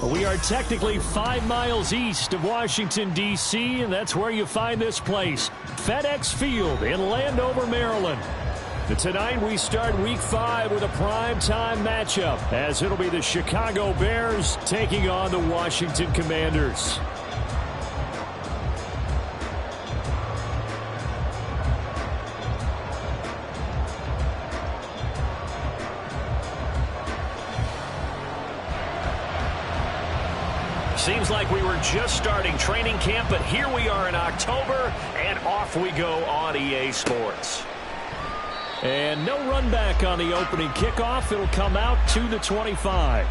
We are technically 5 miles east of Washington, D.C., and that's where you find this place, FedEx Field in Landover, Maryland. Tonight we start Week 5 with a primetime matchup, as it'll be the Chicago Bears taking on the Washington Commanders. Seems like we were just starting training camp, but here we are in October, and off we go on EA Sports. And no run back on the opening kickoff. It'll come out to the 25.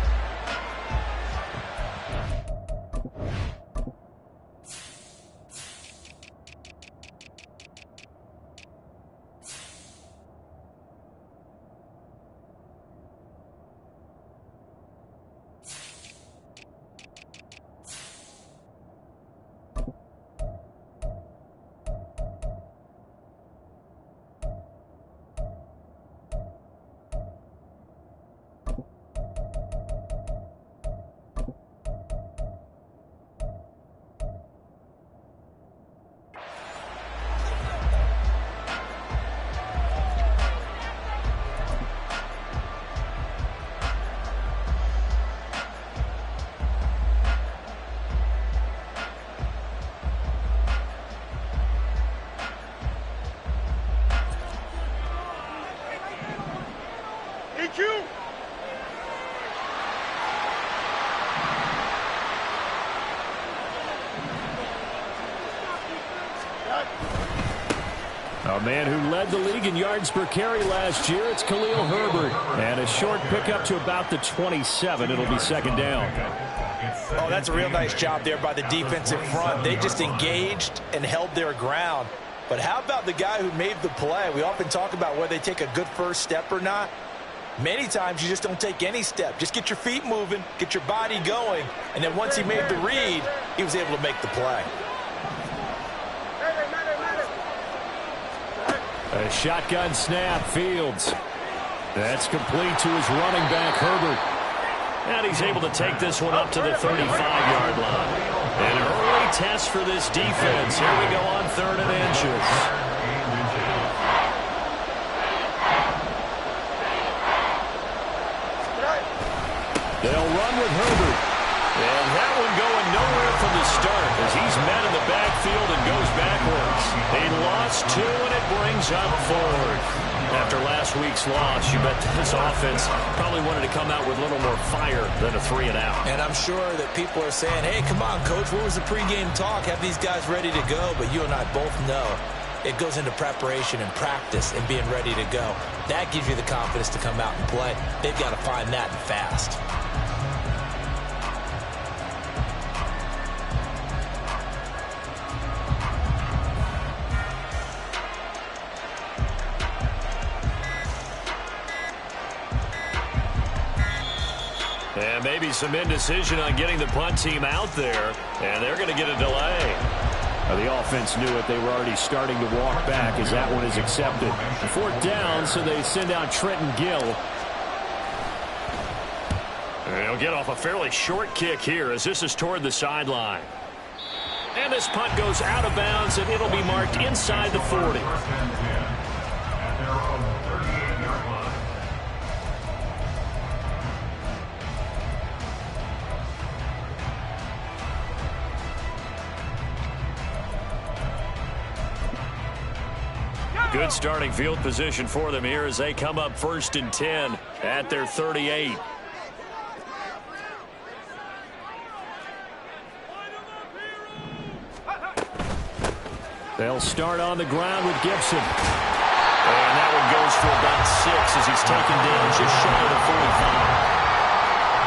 A man who led the league in yards per carry last year, it's Khalil Herbert. And a short pickup to about the 27. It'll be second down. Oh, that's a real nice job there by the defensive front. They just engaged and held their ground. But how about the guy who made the play? We often talk about whether they take a good first step or not. Many times you just don't take any step. Just get your feet moving, get your body going, and then once he made the read, he was able to make the play. A shotgun snap, Fields. That's complete to his running back, Herbert. And he's able to take this one up to the 35-yard line. An early test for this defense. Here we go on 3rd and inches. They'll run with Herbert. And that one going nowhere from the start as he's met in the backfield and goes backwards. He lost 2, and it brings up 4. After last week's loss, you bet this offense probably wanted to come out with a little more fire than a 3-and-out. And I'm sure that people are saying, hey, come on, Coach, what was the pregame talk? Have these guys ready to go? But you and I both know it goes into preparation and practice and being ready to go. That gives you the confidence to come out and play. They've got to find that and fast. And maybe some indecision on getting the punt team out there. And they're going to get a delay. The offense knew it. They were already starting to walk back as that one is accepted. 4th down, so they send out Trenton Gill. And he'll get off a fairly short kick here as this is toward the sideline. And this punt goes out of bounds, and it'll be marked inside the 40. Good starting field position for them here as they come up 1st and 10 at their 38. They'll start on the ground with Gibson. And that one goes for about 6 as he's taken down just shy of the 45.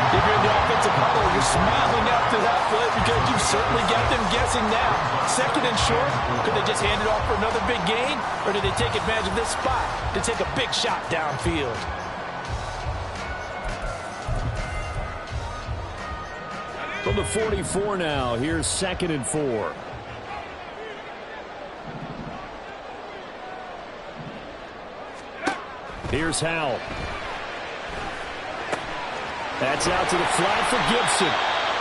If you're in the offensive huddle, you're smiling after that play because you've certainly got them guessing now. 2nd and short, could they just hand it off for another big gain? Or did they take advantage of this spot to take a big shot downfield? From the 44 now, here's 2nd and 4. Here's Howell. That's out to the flat for Gibson.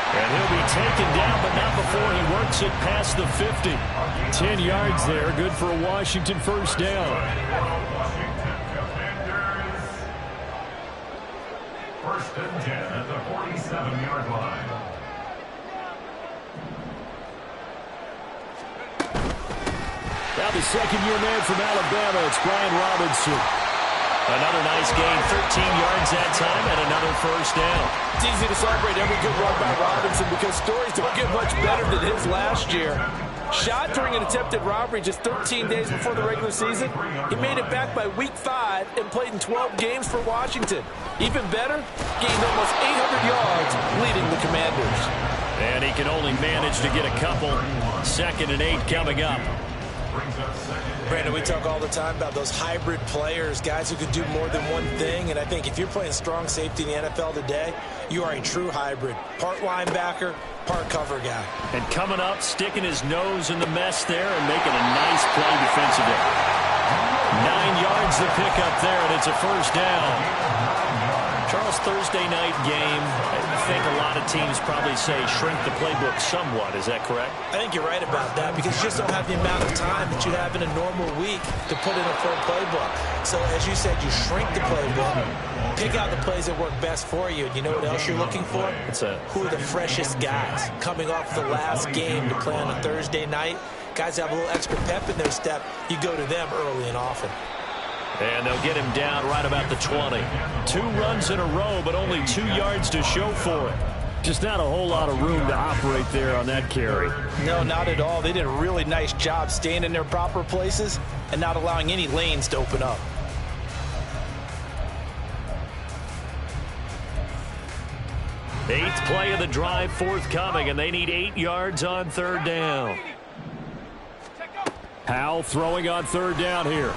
And he'll be taken down, but not before he works it past the 50. 10 yards there, good for a Washington first down. First and 10 at the 47-yard line. Now the second-year man from Alabama, it's Brian Robinson. Another nice gain, 13 yards that time, and another first down. It's easy to celebrate every good run by Robinson because stories don't get much better than his last year. Shot during an attempted robbery just 13 days before the regular season. He made it back by week 5 and played in 12 games for Washington. Even better, gained almost 800 yards leading the Commanders. And he can only manage to get a couple. 2nd and 8 coming up. Brandon, we talk all the time about those hybrid players, guys who could do more than one thing. And I think if you're playing strong safety in the NFL today, you are a true hybrid. Part linebacker, part cover guy. And coming up, sticking his nose in the mess there and making a nice play defensively. 9 yards to pick up there, and it's a first down. Charles, Thursday night game, I think a lot of teams probably say shrink the playbook somewhat. Is that correct? I think you're right about that because you just don't have the amount of time that you have in a normal week to put in a full playbook. So, as you said, you shrink the playbook, pick out the plays that work best for you. And you know what else you're looking for? Who are the freshest guys coming off the last game to play on a Thursday night? Guys have a little extra pep in their step. You go to them early and often. And they'll get him down right about the 20. 2 runs in a row, but only 2 yards to show for it. Just not a whole lot of room to operate there on that carry. No, not at all. They did a really nice job staying in their proper places and not allowing any lanes to open up. Eighth play of the drive forthcoming, and they need 8 yards on 3rd down. Howell throwing on 3rd down here.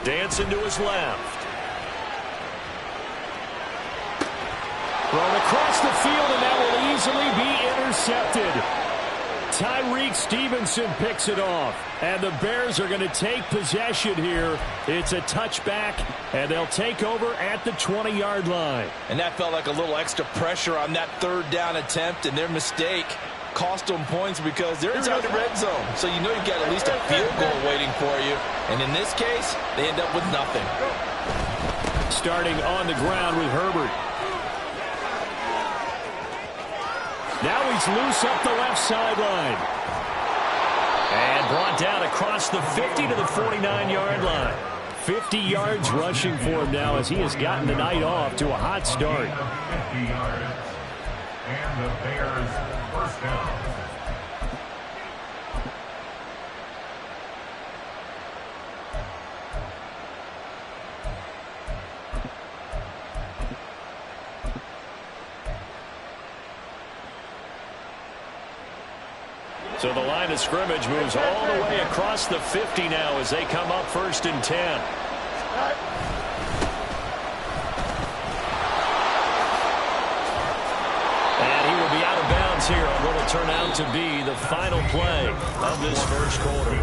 Dancing to his left. Thrown across the field, and that will easily be intercepted. Tyreek Stevenson picks it off, and the Bears are going to take possession here. It's a touchback, and they'll take over at the 20-yard line. And that felt like a little extra pressure on that 3rd down attempt, and their mistake cost them points because they're inside the red zone. So you know you've got at least a field goal waiting for you. And in this case, they end up with nothing. Starting on the ground with Herbert. Now he's loose up the left sideline. And brought down across the 50 to the 49-yard line. 50 yards rushing for him now as he has gotten the night off to a hot start. 50 yards. And the Bears first down. So the line of scrimmage moves all the way across the 50 now as they come up 1st and 10. Here on what will turn out to be the final play of this first quarter.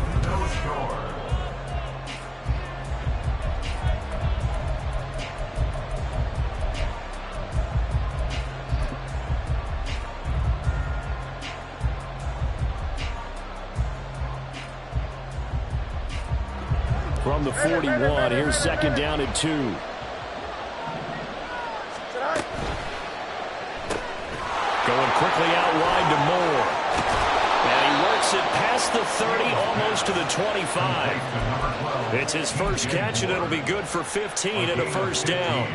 From the 41, here's 2nd down and 2. Going quickly out wide to Moore. And he works it past the 30, almost to the 25. It's his first catch, and it'll be good for 15 and a first down.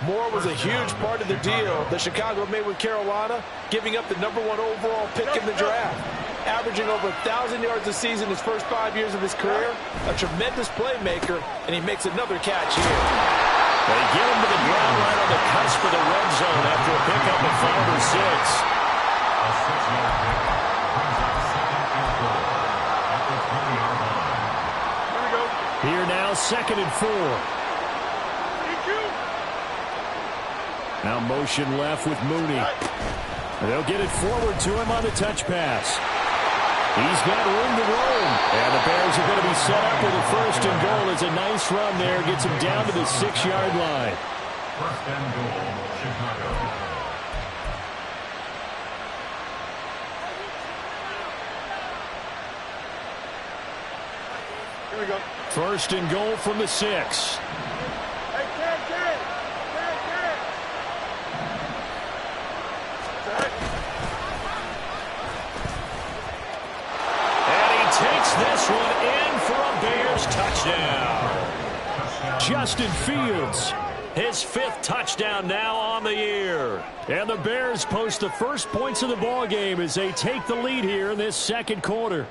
Moore was a huge part of the deal that Chicago made with Carolina, giving up the #1 overall pick in the draft. Averaging over 1,000 yards a season his first 5 years of his career. A tremendous playmaker, and he makes another catch here. They get him to the ground right on the cusp of the red zone after a pickup of 5 or 6. Here now, 2nd and 4. Now motion left with Mooney. They'll get it forward to him on the touch pass. He's got room to roam. And the Bears are going to be set up with a 1st and goal. It's a nice run there. Gets him down to the 6-yard line. 1st and goal, Chicago. First and goal from the 6. And he takes this one in for a Bears touchdown. Justin Fields, his 5th touchdown now on the year. And the Bears post the first points of the ball game as they take the lead here in this second quarter.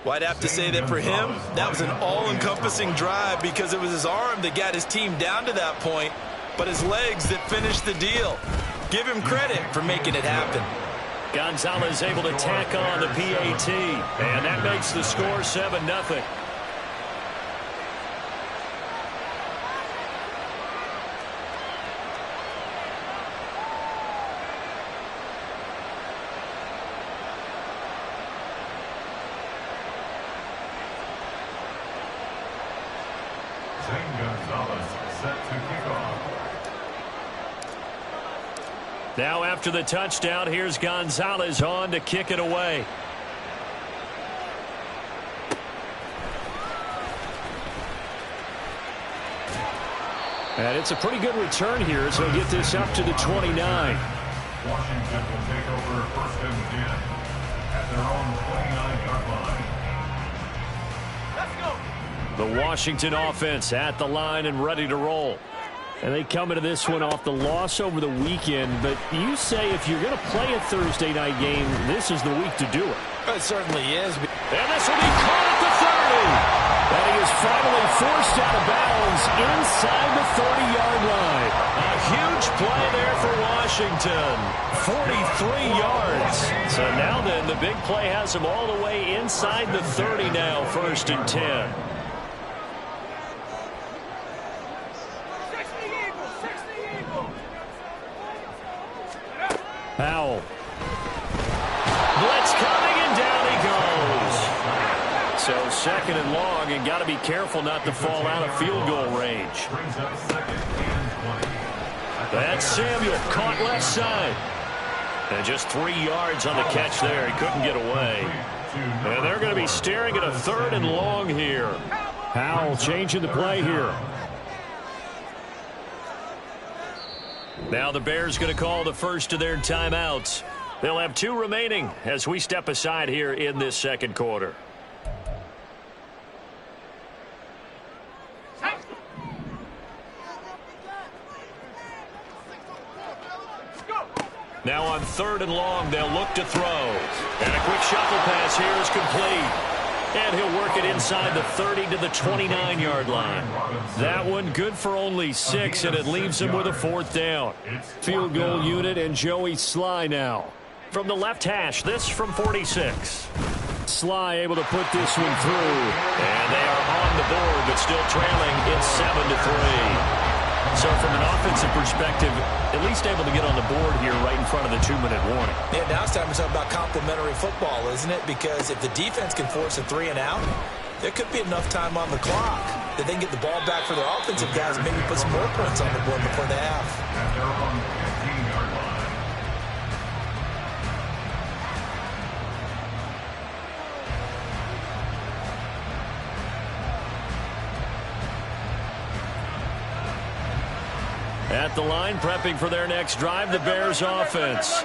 Well, I'd have to say that for him, that was an all-encompassing drive because it was his arm that got his team down to that point, but his legs that finished the deal. Give him credit for making it happen. Gonzalez able to tack on the PAT, and that makes the score 7-0. Zane Gonzalez set to kick off. Now after the touchdown, here's Gonzalez on to kick it away. And it's a pretty good return here as they'll get this up to the 29. Washington will take over first and 10 at their own 29-yard line. The Washington offense at the line and ready to roll. And they come into this one off the loss over the weekend. But you say if you're going to play a Thursday night game, this is the week to do it. It certainly is. And this will be caught at the 30. And he is finally forced out of bounds inside the 30-yard line. A huge play there for Washington. 43 yards. So now then, the big play has him all the way inside the 30 now, first and 10. Powell. Blitz coming, and down he goes. So second and long, and got to be careful not to fall out of field goal range. Brings up second and 20. That's Samuel, caught left side. And just 3 yards on the catch there. He couldn't get away. And they're going to be staring at a third and long here. Powell changing the play here. Now the Bears going to call the first of their timeouts. They'll have 2 remaining as we step aside here in this second quarter. Now on third and long, they'll look to throw. And a quick shuffle pass here is complete. And he'll work it inside the 30 to the 29-yard line. That one good for only 6, and it leaves him with a 4th down. Field goal unit and Joey Sly now. From the left hash, this from 46. Sly able to put this one through. And they are on the board, but still trailing. It's 7-3. So from an offensive perspective, at least able to get on the board here right in front of the 2-minute warning. Yeah, now it's time to talk about complementary football, isn't it? Because if the defense can force a 3 and out, there could be enough time on the clock that they can get the ball back for their offensive guys and maybe put some more points on the board before the half. At their own 15-yard line. At the line, prepping for their next drive, the Bears offense.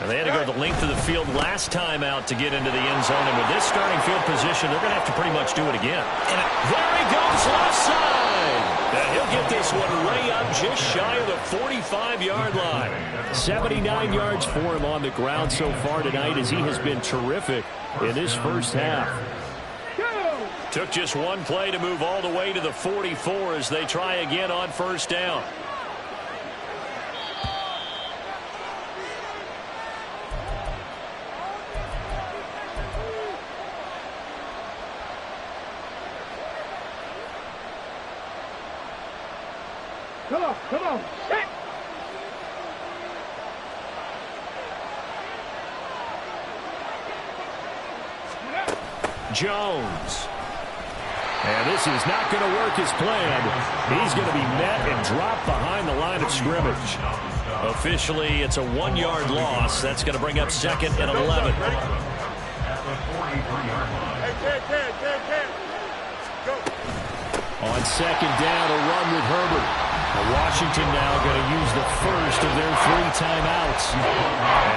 And they had to go the length of the field last time out to get into the end zone. And with this starting field position, they're going to have to pretty much do it again. And there he goes, left side. And he'll get this one way up just shy of the 45-yard line. 79 yards for him on the ground so far tonight as he has been terrific in this first half. Took just one play to move all the way to the 44 as they try again on first down. Come on. Hit. Jones. And this is not going to work as planned. He's going to be met and dropped behind the line of scrimmage. Officially, it's a 1-yard loss. That's going to bring up second and 11. At the 43-yard line. On second down, a run with Herbert. Washington now going to use the first of their 3 timeouts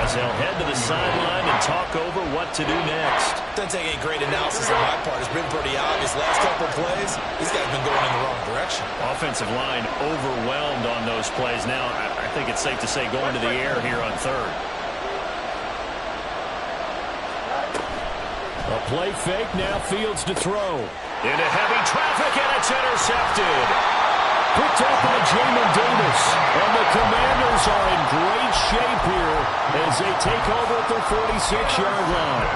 as they'll head to the sideline and talk over what to do next. Doesn't take any great analysis on my part. It's been pretty obvious. Last couple of plays, these guys have been going in the wrong direction. Offensive line overwhelmed on those plays. Now, I think it's safe to say going to the air here on third. A play fake, now Fields to throw. Into heavy traffic, and it's intercepted. Picked up by Jamin Davis. And the Commanders are in great shape here as they take over at their 46-yard line.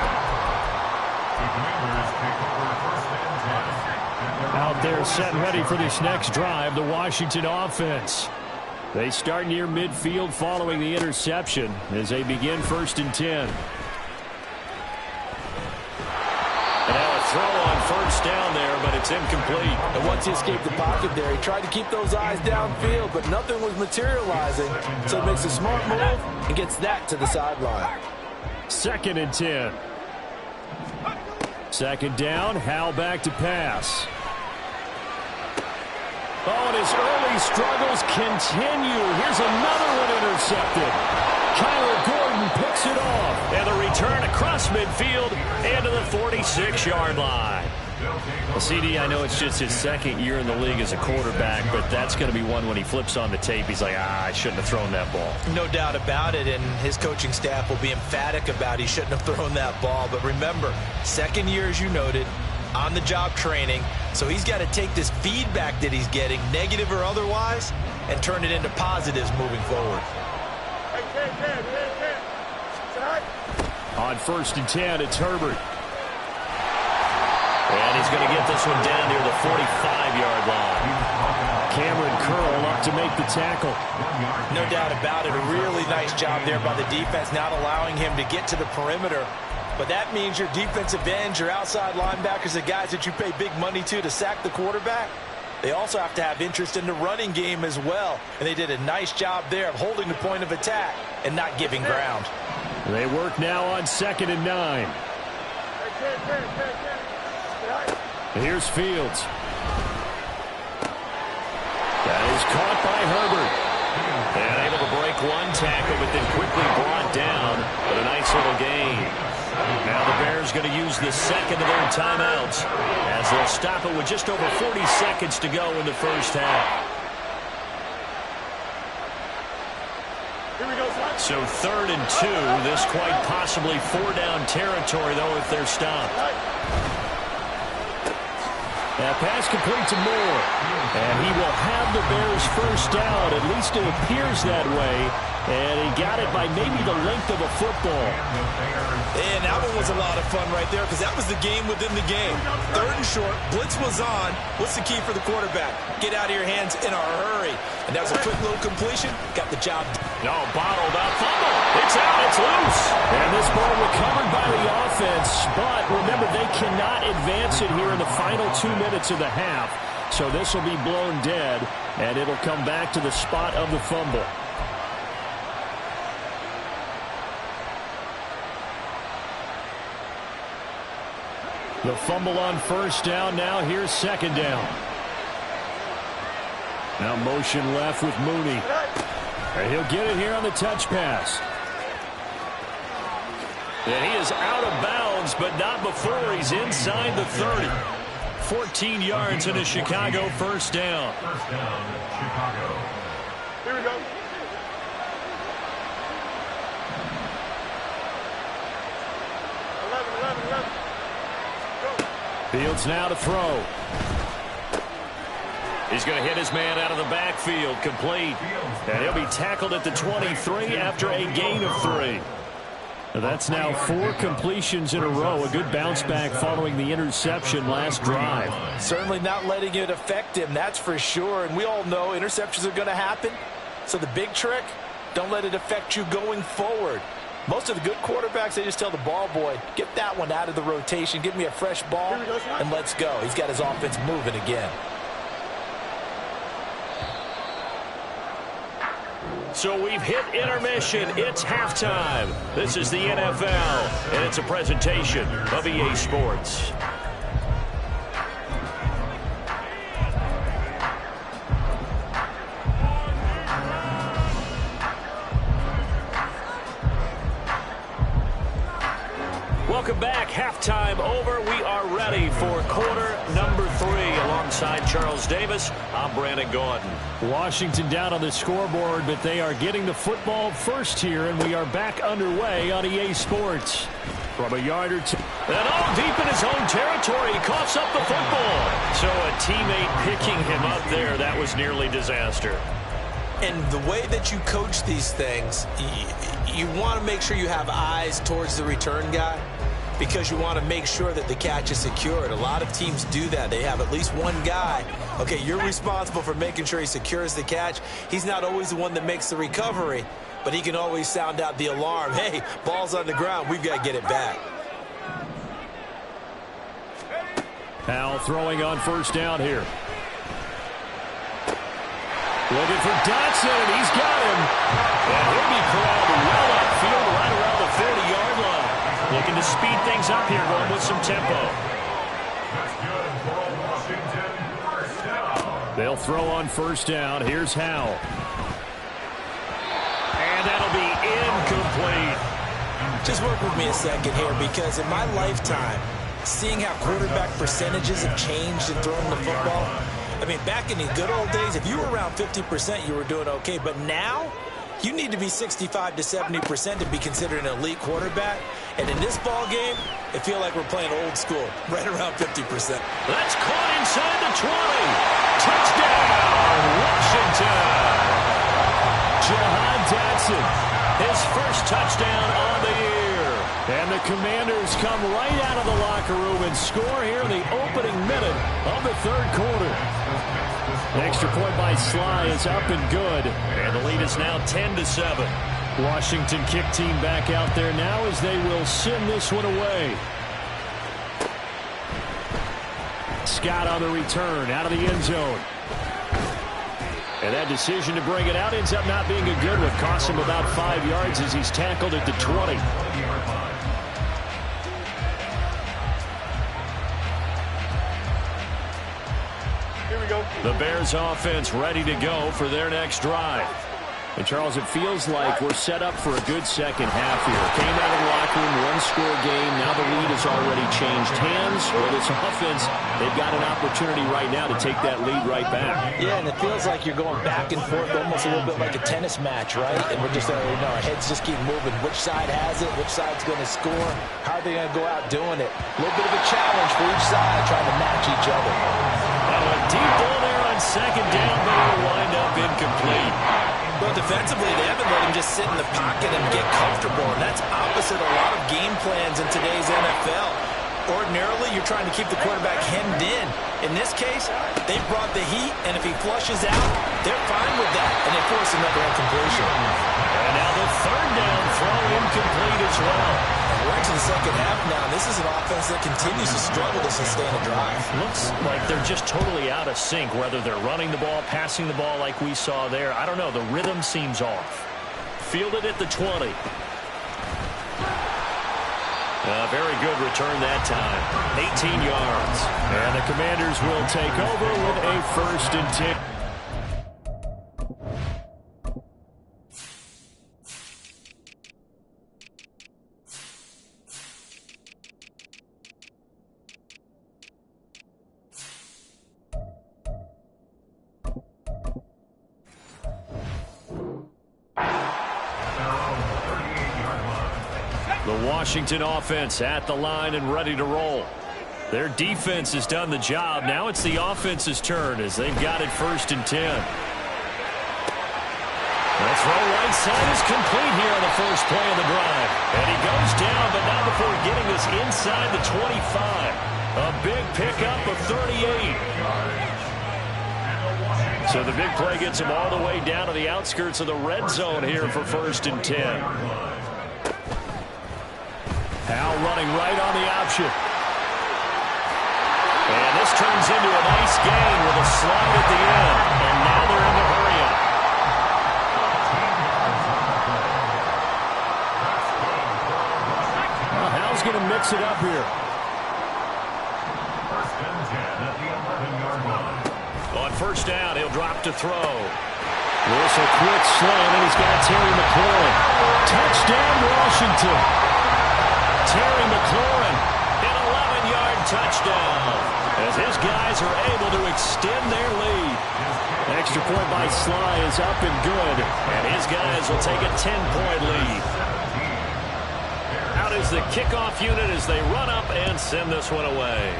Out there set and ready for this next drive, the Washington offense. They start near midfield following the interception as they begin 1st and 10. And now a throw on 1st down there, but it's incomplete. And once he escaped the pocket there, he tried to keep those eyes downfield, but nothing was materializing. So he makes a smart move and gets that to the sideline. 2nd and 10. 2nd down, Howell back to pass. Oh, and his early struggles continue. Here's another one intercepted. Kyler Gordon picks it off. And the return across midfield and to the 46-yard line. Well, CD, I know it's just his 2nd year in the league as a quarterback, but that's going to be one when he flips on the tape. He's like, I shouldn't have thrown that ball. No doubt about it, and his coaching staff will be emphatic about he shouldn't have thrown that ball. But remember, 2nd year, as you noted, on-the-job training, so he's got to take this feedback that he's getting, negative or otherwise, and turn it into positives moving forward. On 1st and 10, it's Herbert. And he's going to get this one down near the 45-yard line. Cameron Curl up to make the tackle. No doubt about it. A really nice job there by the defense, not allowing him to get to the perimeter. But that means your defensive ends, your outside linebackers, the guys that you pay big money to sack the quarterback, they also have to have interest in the running game as well. And they did a nice job there of holding the point of attack and not giving ground. They work now on 2nd and 9. Here's Fields. That is caught by Herbert. And able to break one tackle, but then quickly brought down. But a nice little gain. Now the Bears going to use the 2nd of their timeouts as they'll stop it with just over 40 seconds to go in the 1st half. So 3rd and 2. This quite possibly 4-down territory, though, if they're stopped. That pass complete to Moore. And he will have the Bears 1st down. At least it appears that way. And he got it by maybe the length of a football. And that one was a lot of fun right there because that was the game within the game. 3rd and short. Blitz was on. What's the key for the quarterback? Get out of your hands in a hurry. And that was a quick little completion. Got the job. No, bottled up. Fumble. It's out. It's loose. And this ball recovered by the offense. But remember, they cannot advance it here in the final 2 minutes of the half. So this will be blown dead. And it'll come back to the spot of the fumble. The fumble on 1st down. Now here's 2nd down. Now motion left with Mooney. And he'll get it here on the touch pass. And he is out of bounds, but not before he's inside the 30. 14 yards in a Chicago 1st down. 1st down, Chicago. Here we go. Fields now to throw. He's going to hit his man out of the backfield, complete. And he'll be tackled at the 23 after a gain of 3. That's now 4 completions in a row. A good bounce back following the interception last drive. Certainly not letting it affect him, that's for sure. And we all know interceptions are going to happen. So the big trick, don't let it affect you going forward. Most of the good quarterbacks, they just tell the ball boy, get that one out of the rotation, give me a fresh ball, and let's go. He's got his offense moving again. So we've hit intermission. It's halftime. This is the NFL, and it's a presentation of EA Sports. Welcome back. Halftime over. We are ready for quarter number 3. Alongside Charles Davis, I'm Brandon Gaudin. Washington down on the scoreboard, but they are getting the football first here, and we are back underway on EA Sports. From a yard or two. And all deep in his own territory, he coughs up the football. So a teammate picking him up there, that was nearly disaster. And the way that you coach these things, you want to make sure you have eyes towards the return guy because you want to make sure that the catch is secured. A lot of teams do that. They have at least one guy. Okay, you're responsible for making sure he secures the catch. He's not always the one that makes the recovery, but he can always sound out the alarm. Hey, ball's on the ground. We've got to get it back. Powell throwing on first down here. Looking for Dotson, and he's got him. And he'll be corralled well upfield right around the 40-yard line. Looking to speed things up here, going with some tempo. That's good for Washington. First down. They'll throw on first down. Here's Howell. And that'll be incomplete. Just work with me a second here because in my lifetime, seeing how quarterback percentages have changed in throwing the football, I mean, back in the good old days, if you were around 50%, you were doing okay. But now, you need to be 65 to 70% to be considered an elite quarterback. And in this ball game, it feels like we're playing old school, right around 50%. That's caught inside the 20. Touchdown, Washington. Jahan Dotson, his first touchdown on the year. And the Commanders come right out of the locker room and score here in the opening minute of the third quarter. An extra point by Sly is up and good. And the lead is now 10-7. Washington kick team back out there now as they will send this one away. Scott on the return out of the end zone. And that decision to bring it out ends up not being a good one. Costs him about 5 yards as he's tackled at the 20. The Bears offense ready to go for their next drive. And, Charles, it feels like we're set up for a good second half here. Came out of the locker room, one-score game. Now the lead has already changed hands. For this offense, they've got an opportunity right now to take that lead right back. Yeah, and it feels like you're going back and forth, almost a little bit like a tennis match, right? And we're just, our heads just keep moving. Which side has it? Which side's going to score? How are they going to go out doing it? A little bit of a challenge for each side, trying to match each other. Now a deep ball there on second down, but it'll wind up incomplete. Well, defensively, they haven't let him just sit in the pocket and get comfortable, and that's opposite a lot of game plans in today's NFL. Ordinarily, you're trying to keep the quarterback hemmed in. In this case, they brought the heat, and if he flushes out, they're fine with that, and they force another incompletion. And now the third down throw incomplete as well. And we're into the second half now. This is an offense that continues to struggle to sustain a drive. Looks like they're just totally out of sync, whether they're running the ball, passing the ball like we saw there. I don't know. The rhythm seems off. Fielded at the 20. Very good return that time. 18 yards. And the Commanders will take over with a 1st and 10. The Washington offense at the line and ready to roll. Their defense has done the job. Now it's the offense's turn as they've got it 1st and 10. The throw right side is complete here on the first play of the drive. And he goes down, but not before getting this inside the 25. A big pickup of 38. So the big play gets him all the way down to the outskirts of the red zone here for 1st and 10. Powell running right on the option. And this turns into a nice gain with a slide at the end. And now they're in the hurry-up. Well, Howell's going to mix it up here. 1st and 10 at the 11-yard line. On first down, he'll drop to throw. This a quick slant, and he's got Terry McLaurin. Touchdown, Washington. Terry McLaurin, an 11-yard touchdown, as his guys are able to extend their lead. Extra point by Sly is up and good, and his guys will take a 10-point lead. Out is the kickoff unit as they run up and send this one away.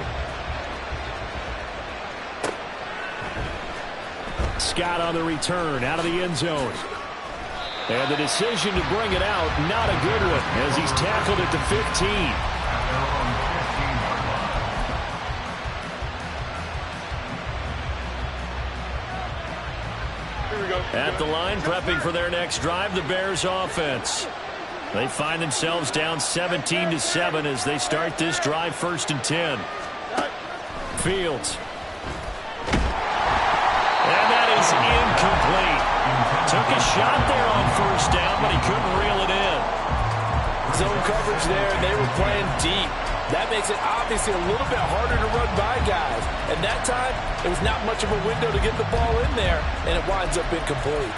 Scott on the return, out of the end zone. And the decision to bring it out, not a good one, as he's tackled at the 15. At the line, prepping for their next drive, the Bears offense. They find themselves down 17-7 as they start this drive, 1st and 10. Fields. And that is incomplete. Took a shot there on 1st down, but he couldn't reel it in. Zone coverage there, and they were playing deep. That makes it obviously a little bit harder to run by guys. And that time, there was not much of a window to get the ball in there, and it winds up incomplete.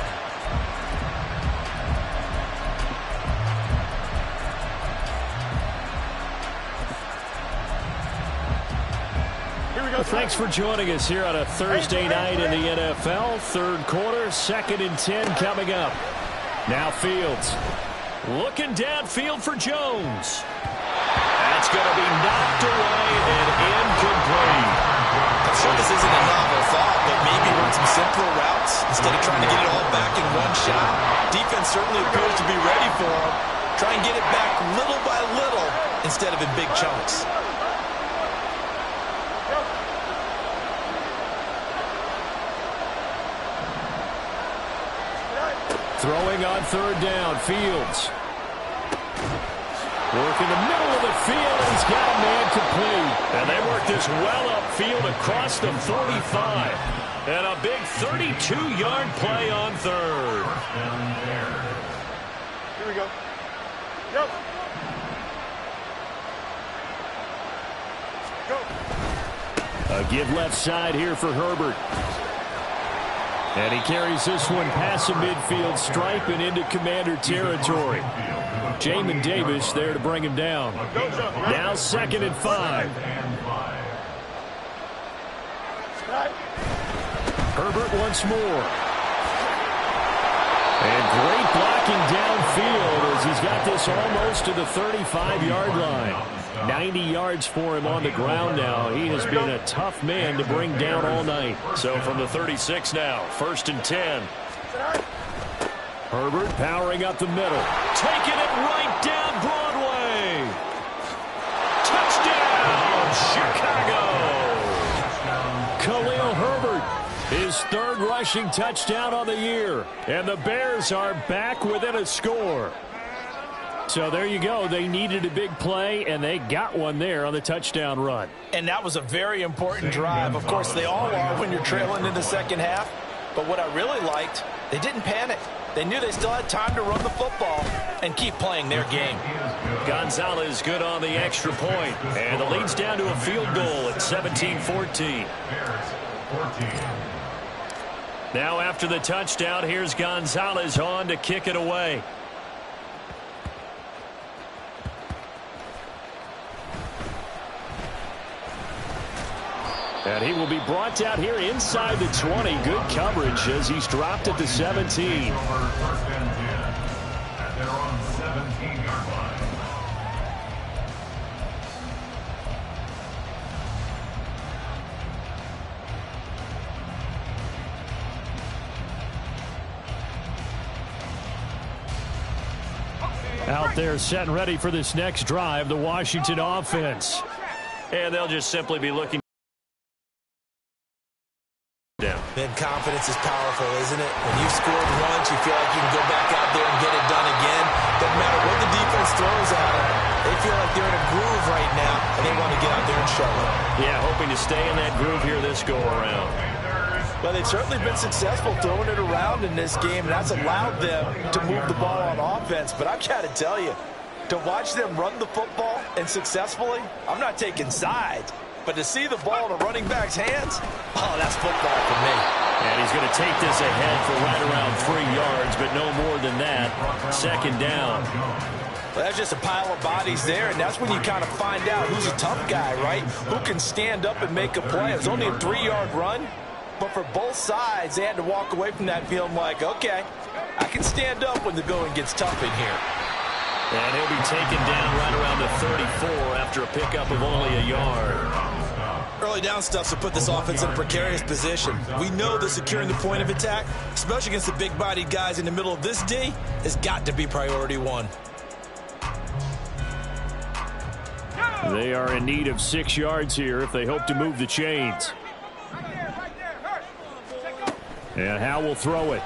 Thanks for joining us here on a Thursday night in the NFL. 3rd quarter, 2nd and 10 coming up. Now Fields. Looking downfield for Jones. That's going to be knocked away and incomplete. I'm sure this isn't a novel thought, but maybe run some simpler routes instead of trying to get it all back in one shot. Defense certainly appears to be ready for him. Try and get it back little by little instead of in big chunks. Throwing on 3rd down, Fields. Work in the middle of the field, and he's got a man complete. And they work this well upfield across the 45. And a big 32-yard play on 3rd. Here we go. Yep. Go. A give left side here for Herbert. And he carries this one past the midfield stripe and into Commander territory. Jamin Davis there to bring him down. Now 2nd and 5. Herbert once more. And great blocking downfield as he's got this almost to the 35-yard line. 90 yards for him on the ground now. He has been a tough man to bring down all night. So from the 36 now, 1st and 10. Herbert powering up the middle. Taking it right down Broadway. Touchdown, Chicago. Khalil Herbert, his 3rd rushing touchdown on the year. And the Bears are back within a score. So there you go. They needed a big play, and they got one there on the touchdown run. And that was a very important drive. Of course, they all are when you're trailing in the 2nd half. But what I really liked, they didn't panic. They knew they still had time to run the football and keep playing their game. Gonzalez good on the extra point, and the lead's down to a field goal at 17-14. Now after the touchdown, here's Gonzalez on to kick it away. And he will be brought down here inside the 20. Good coverage as he's dropped at the 17. Out there set and ready for this next drive, the Washington offense. And they'll just simply be looking down. Man, confidence is powerful, isn't it? When you've scored once, you feel like you can go back out there and get it done again. Doesn't matter what the defense throws at them. They feel like they're in a groove right now, and they want to get out there and show it. Yeah, hoping to stay in that groove here this go-around. Well, they've certainly been successful throwing it around in this game, and that's allowed them to move the ball on offense. But I've got to tell you, to watch them run the football and successfully, I'm not taking sides. But to see the ball in a running back's hands, oh, that's football for me. And he's going to take this ahead for right around 3 yards, but no more than that. 2nd down. Well, that's just a pile of bodies there, and that's when you kind of find out who's a tough guy, right? Who can stand up and make a play. It was only a 3-yard run, but for both sides, they had to walk away from that feeling like, okay, I can stand up when the going gets tough in here. And he'll be taken down right around the 34 after a pickup of only a yard. Early down stuff to put this offense in a precarious position. We know that securing the point of attack, especially against the big-bodied guys in the middle of this D, has got to be priority one. They are in need of 6 yards here if they hope to move the chains. And Howe will throw it.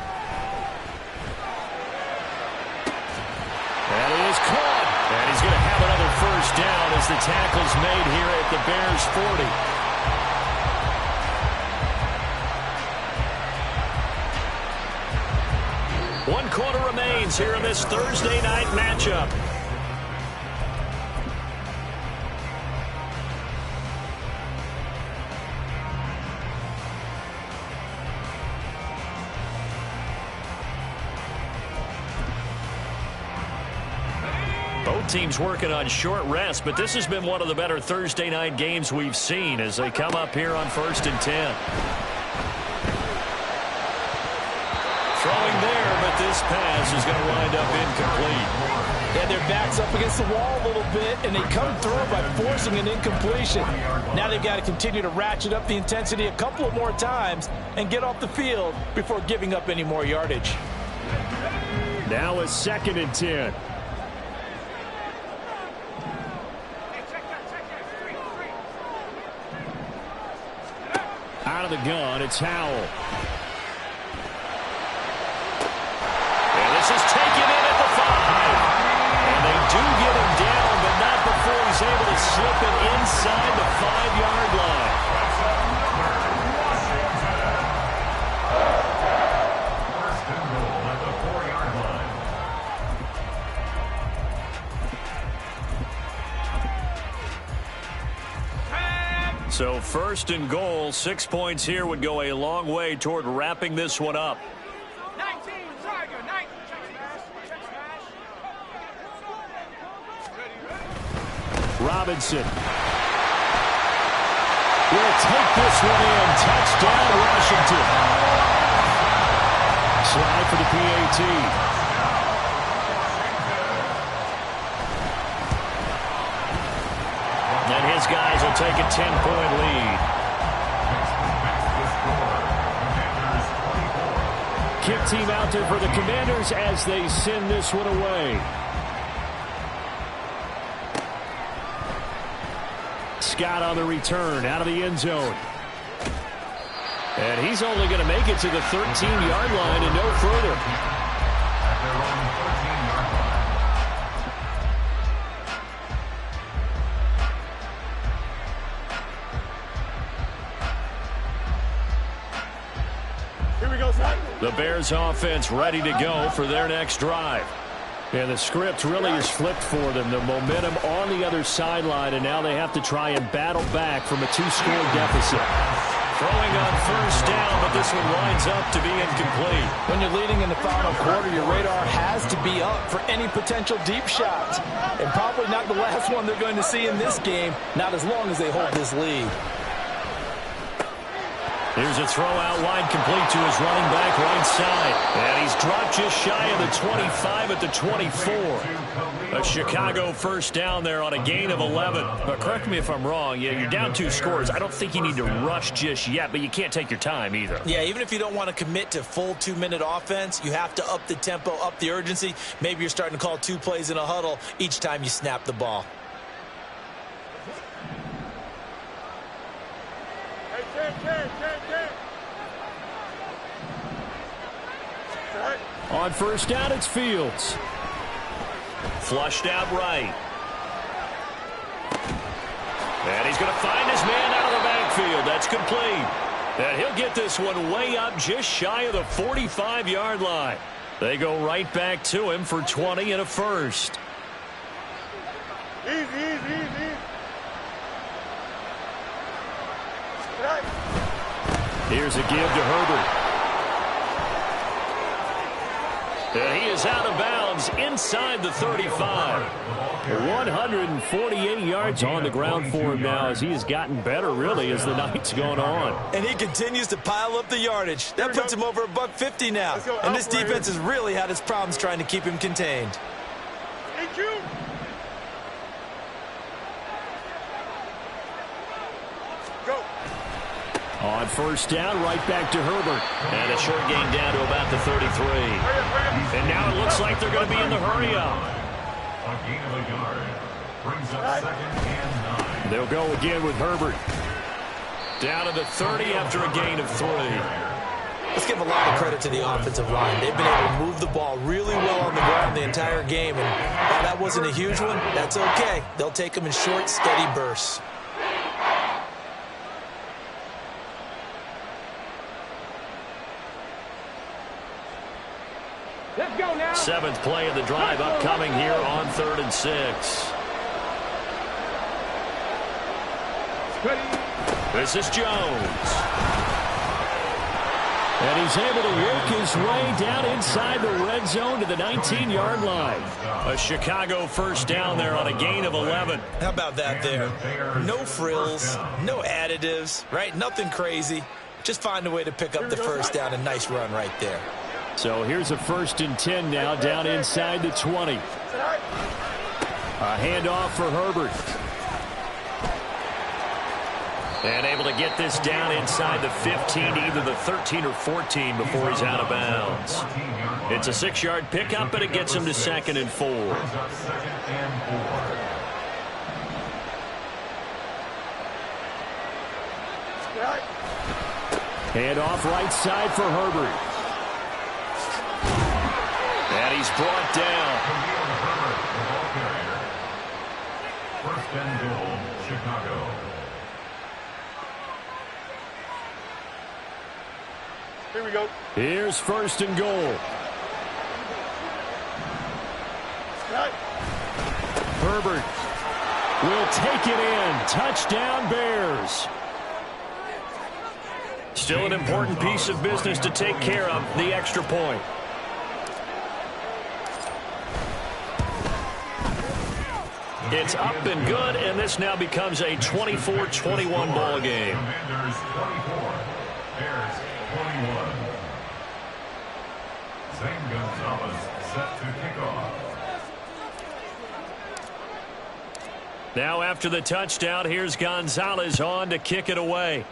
And it is caught. And he's going to have another first down as the tackle's made here at the Bears 40. 1 quarter remains here in this Thursday night matchup. Both teams working on short rest, but this has been one of the better Thursday night games we've seen as they come up here on 1st and 10. Throwing there, but this pass is going to wind up incomplete. Yeah, their back's up against the wall a little bit, and they come through by forcing an incompletion. Now they've got to continue to ratchet up the intensity a couple of more times and get off the field before giving up any more yardage. Now it's 2nd and 10. Out of the gun, it's Howell. And this is taken in at the 5. And they do get him down, but not before he's able to slip it inside the 5-yard line. First and goal at the 4-yard line. So 1st and goal, 6 points here would go a long way toward wrapping this one up. 19, Tiger, 19. Robinson will take this one in. Touchdown, Washington. Slide for the PAT. And his guys will take a 10-point lead. Kick team out there for the Commanders as they send this one away. Scott on the return out of the end zone. And he's only going to make it to the 13-yard line and no further. At their own 13-yard line. Here we go, son. The Bears offense ready to go for their next drive. And the script really is flipped for them. The momentum on the other sideline, and now they have to try and battle back from a 2-score deficit. Throwing on first down, but this one winds up to be incomplete. When you're leading in the final quarter, your radar has to be up for any potential deep shots. And probably not the last one they're going to see in this game, not as long as they hold this lead. Here's a throw out wide complete to his running back right side. And he's dropped just shy of the 25 at the 24. A Chicago first down there on a gain of 11. But correct me if I'm wrong. Yeah, you're down 2 scores. I don't think you need to rush just yet, but you can't take your time either. Yeah, even if you don't want to commit to full 2-minute offense, you have to up the tempo, up the urgency. Maybe you're starting to call 2 plays in a huddle each time you snap the ball. Hey, 10. On first down, it's Fields. Flushed out right. And he's going to find his man out of the backfield. That's complete. And he'll get this one way up just shy of the 45-yard line. They go right back to him for 20 and a first. Easy. Here's a give to Herbert. And he is out of bounds inside the 35. 148 yards on the ground for him now as he has gotten better, really, as the night's gone on. And he continues to pile up the yardage. That puts him over $150 now. And this defense has really had its problems trying to keep him contained. Thank you. Go. On first down, right back to Herbert. And a short gain down to about the 33. And now it looks like they're going to be in the hurry-up. A gain of a yard. Brings up 2nd and 9. They'll go again with Herbert. Down to the 30 after a gain of 3. Let's give a lot of credit to the offensive line. They've been able to move the ball really well on the ground the entire game. And while that wasn't a huge one, that's okay. They'll take them in short, steady bursts. Let's go now. 7th play of the drive upcoming here on 3rd and 6. This is Jones. And he's able to work his way down inside the red zone to the 19-yard line. A Chicago first down there on a gain of 11. How about that there? No frills, no additives, right? Nothing crazy. Just find a way to pick up the first down. A nice run right there. So here's a 1st and 10 now down inside the 20. A handoff for Herbert. And able to get this down inside the 15, either the 13 or 14 before he's out of bounds. It's a 6-yard pickup, but it gets him to 2nd and 4. Handoff right side for Herbert. And he's brought down. 1st and goal, Chicago. Here we go. Here's 1st and goal. Herbert will take it in. Touchdown, Bears. Still an important piece of business to take care of, the extra point. It's up and good, and this now becomes a 24-21 ball game. Commanders 24, Bears 21. Zane Gonzalez set to kick off. Now after the touchdown, here's Gonzalez on to kick it away.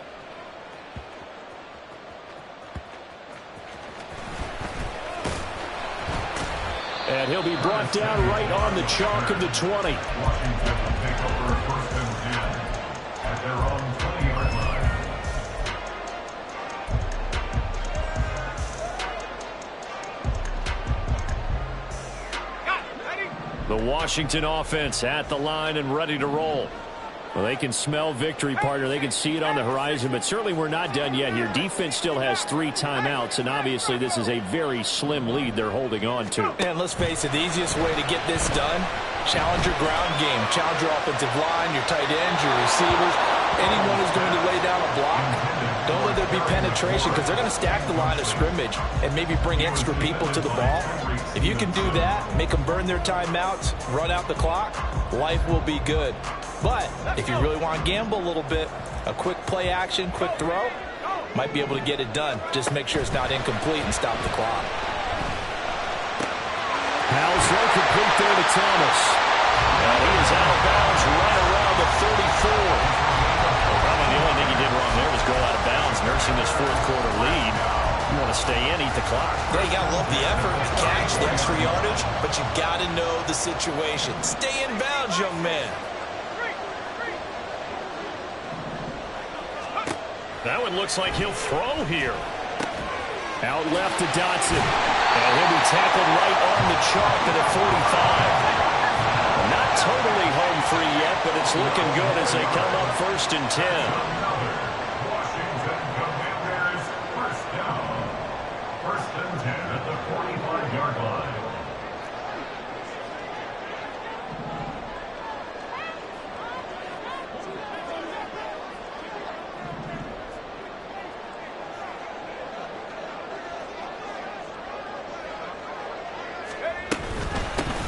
And he'll be brought down right on the chalk of the 20. Washington will take over 1st and 10 at their own 20-yard line. The Washington offense at the line and ready to roll. Well, they can smell victory, partner. They can see it on the horizon, but certainly we're not done yet here. Defense still has 3 timeouts, and obviously this is a very slim lead they're holding on to. And let's face it, the easiest way to get this done, challenge your ground game. Challenge your offensive line, your tight ends, your receivers. Anyone who's going to lay down a block, don't let there be penetration because they're going to stack the line of scrimmage and maybe bring extra people to the ball. If you can do that, make them burn their timeouts, run out the clock, life will be good. But if you really want to gamble a little bit, a quick play action, quick throw, might be able to get it done. Just make sure it's not incomplete and stop the clock. Powell's right complete there to Thomas. And he is out of bounds right around the 34. Well, probably the only thing he did wrong there was go out of bounds, nursing this 4th quarter lead. You want to stay in, eat the clock. Yeah, you got to love the effort, the catch, the extra yardage, but you got to know the situation. Stay in bounds, young man. That one looks like he'll throw here. Out left to Dotson. And he'll be tackled right on the chalk at the 45. Not totally home free yet, but it's looking good as they come up 1st and 10. Washington Commanders first down. 1st and 10 at the 45-yard line.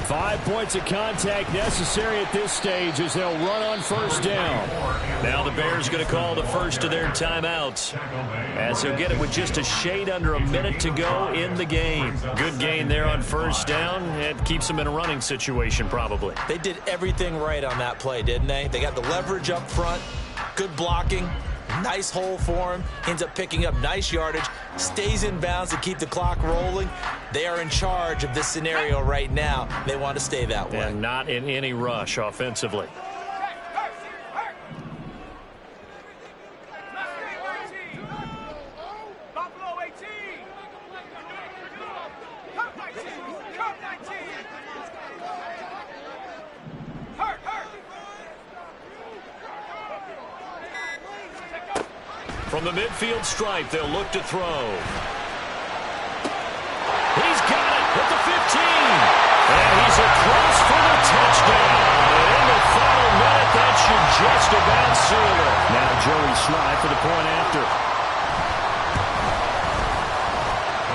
5 points of contact necessary at this stage as they'll run on first down. Now the Bears going to call the first of their timeouts as they'll get it with just a shade under a minute to go in the game. Good gain there on first down. It keeps them in a running situation probably. They did everything right on that play, didn't they? They got the leverage up front, good blocking, nice hole for him, ends up picking up nice yardage, stays in bounds to keep the clock rolling. They are in charge of this scenario right now. They want to stay that way. And not in any rush offensively. From the midfield stripe, they'll look to throw. He's got it at the 15. And he's across for the touchdown. And in the final minute, that should just about seal it. Now Joey Sly for the point after.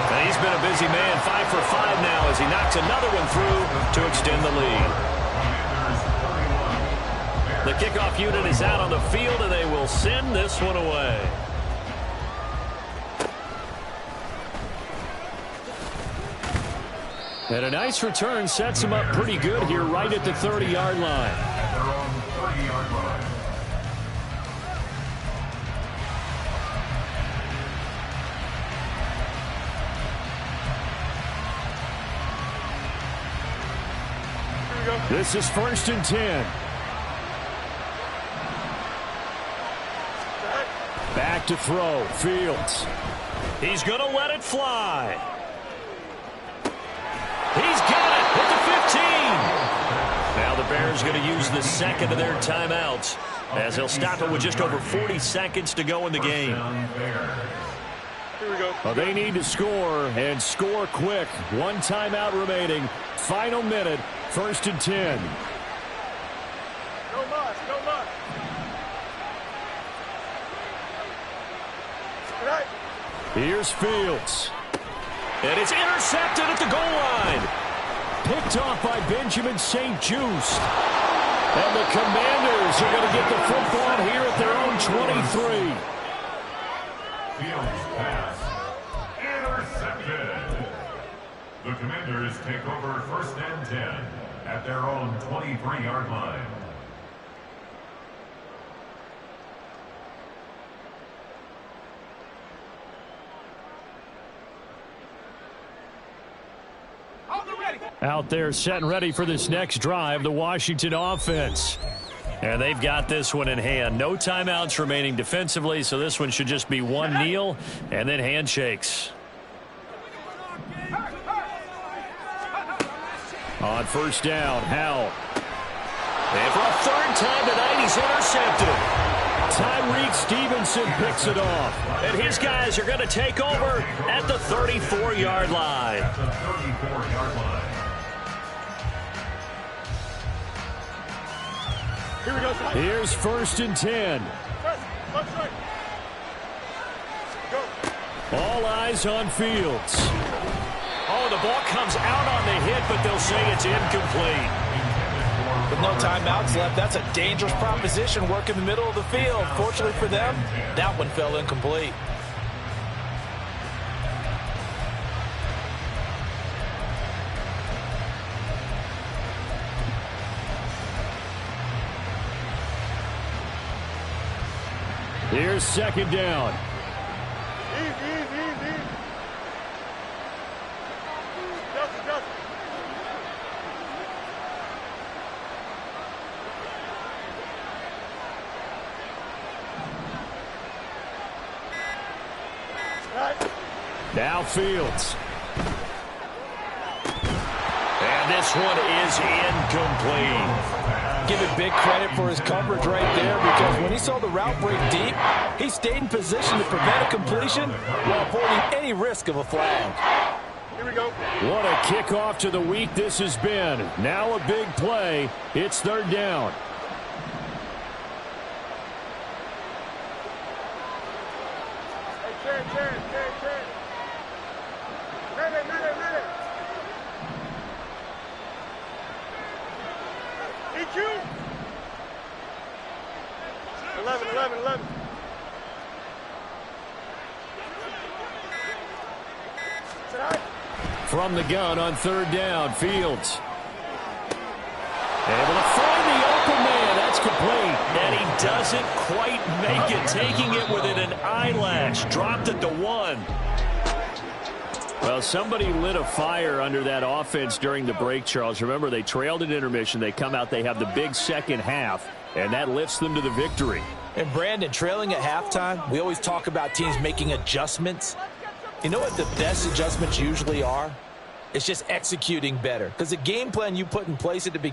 And he's been a busy man, 5 for 5 now as he knocks another one through to extend the lead. The kickoff unit is out on the field, and they will send this one away. And a nice return sets him up pretty good here right at the 30-yard line. At their own 30-yard line. This is 1st and 10. Back to throw. Fields. He's going to let it fly. He's got it at the 15. Now the Bears going to use the second of their timeouts as they'll stop it with just over 40 seconds to go in the game. Here we go. Well, they need to score and score quick. 1 timeout remaining. Final minute. 1st and 10. No muss, no muss. Right. Here's Fields. And it's intercepted at the goal line. Picked off by Benjamin St-Juste. And the Commanders are going to get the football here at their own 23. Fields pass intercepted. The Commanders take over 1st and 10 at their own 23-yard line. Out there set and ready for this next drive, the Washington offense. And they've got this one in hand. No timeouts remaining defensively, so this one should just be one kneel and then handshakes. On first down, Howell. And for a 3rd time tonight, he's intercepted. Tyreek Stevenson picks it off. And his guys are going to take over at the 34-yard line. At the 34-yard line. Here we go. Here's 1st and 10. Left side. Go. All eyes on Fields. Oh, the ball comes out on the hit, but they'll say it's incomplete. With no timeouts left, that's a dangerous proposition. Work in the middle of the field. Fortunately for them, that one fell incomplete. Here's 2nd down. Easy. Justin. Right. Now Fields. And this one is incomplete. Give it big credit for his coverage right there, because when he saw the route break deep, he stayed in position to prevent a completion while avoiding any risk of a flag. Here we go. What a kickoff to the week this has been. Now a big play. It's 3rd down. Hey, Ted. Ready. you. 11, 11, 11. From the gun on third down, Fields. Able to find the open man. That's complete. And he doesn't quite make it, taking it within an eyelash. Dropped it to 1. Well, somebody lit a fire under that offense during the break, Charles. Remember, they trailed at intermission. They come out, they have the big second half, and that lifts them to the victory. And, Brandon, trailing at halftime, we always talk about teams making adjustments. You know what the best adjustments usually are? It's just executing better. Because the game plan you put in place at the beginning